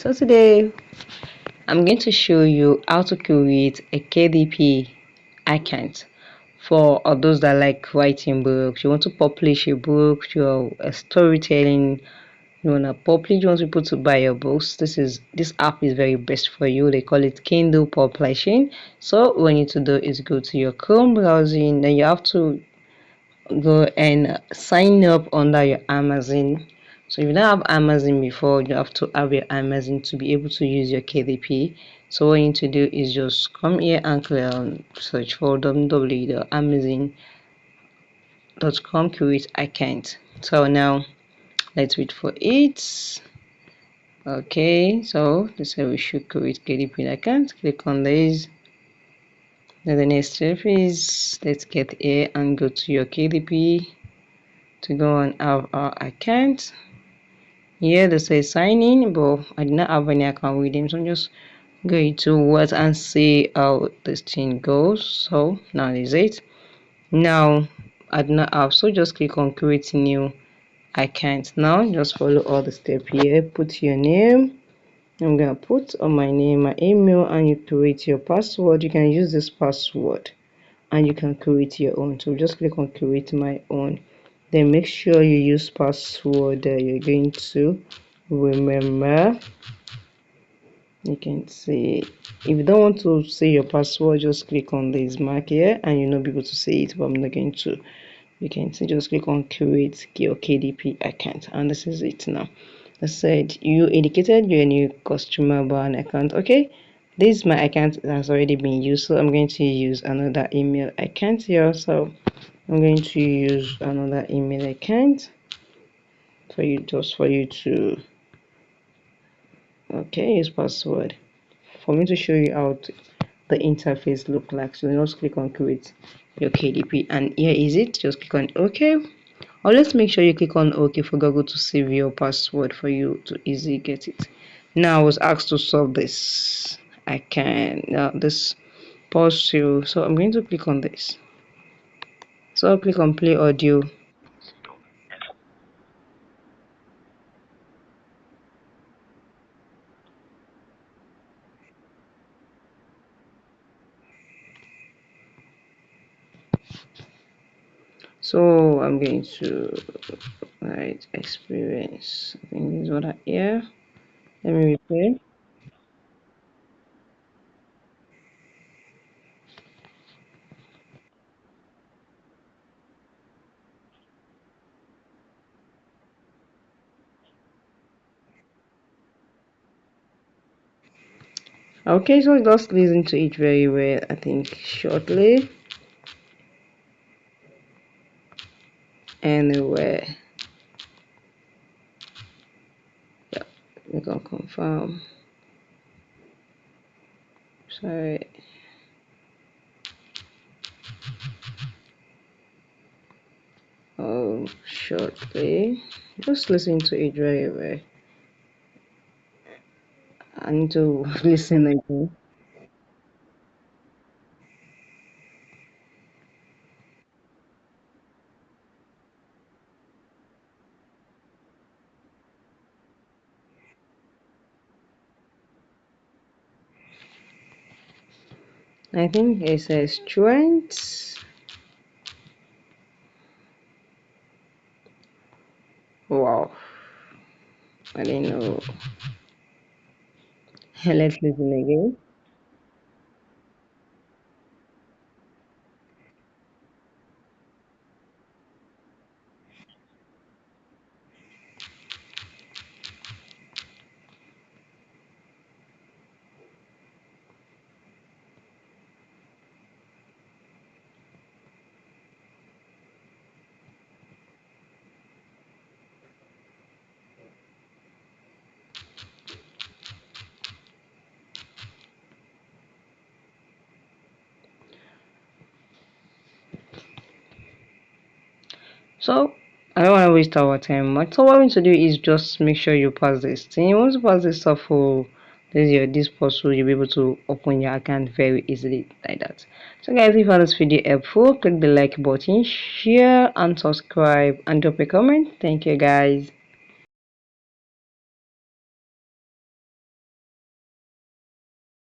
So today I'm going to show you how to create a KDP account for all those that like writing books. You want to publish a book, you're a storytelling, you want to publish, you want people to buy your books. This app is very best for you. They call it Kindle Publishing. So what you need to do is go to your Chrome browsing, then you have to go and sign up under your Amazon. So if you don't have Amazon before, you have to have your Amazon to be able to use your KDP. So what you need to do is just come here and click on search for www.amazon.com create account. So now let's wait for it. Okay, so this is how we should create KDP account. Click on this. Then the next step is let's get here and go to your KDP to go and have our account. Here they say sign in, but I did not have any account with them, so I'm just going to wait and see how this thing goes. So now is it. Now I do not have, so just click on create new account. Now just follow all the steps here. Put your name. I'm gonna put on my name, my email, and you create your password. You can use this password and you can create your own. So just click on create my own. Then make sure you use password that you're going to remember. You can see if you don't want to say your password, just click on this mark here and you'll not be able to see it, but I'm not going to. You can see, just click on create your KDP account, and this is it. Now I said you indicated you're a new customer about an account. Okay, this my account has already been used, so I'm going to use another email account here. So I'm going to use another email account for you, just for you to use password for me to show you how the interface look like. So just click on create your KDP, and here is it. Just click on OK. Or let's make sure you click on OK for Google to save your password for you to easily get it. Now I was asked to solve this. I can this pause to, so I'm going to click on this. So I'll click on play audio. So I'm going to write experience. I think this is what I hear. Let me replay. Okay, so just listen to it very well. I think shortly. Anyway, yeah, we can confirm. Sorry. Oh, shortly. Just listen to it very well. I need to listen again. I think it says strength. Wow, I didn't know. Let's listen again. So I don't want to waste our time much. So what we need to do is just make sure you pass this thing. Once you pass this stuff for this puzzle, you'll be able to open your account very easily like that. So guys, if you found this video helpful, click the like button, share and subscribe, and drop a comment. Thank you guys.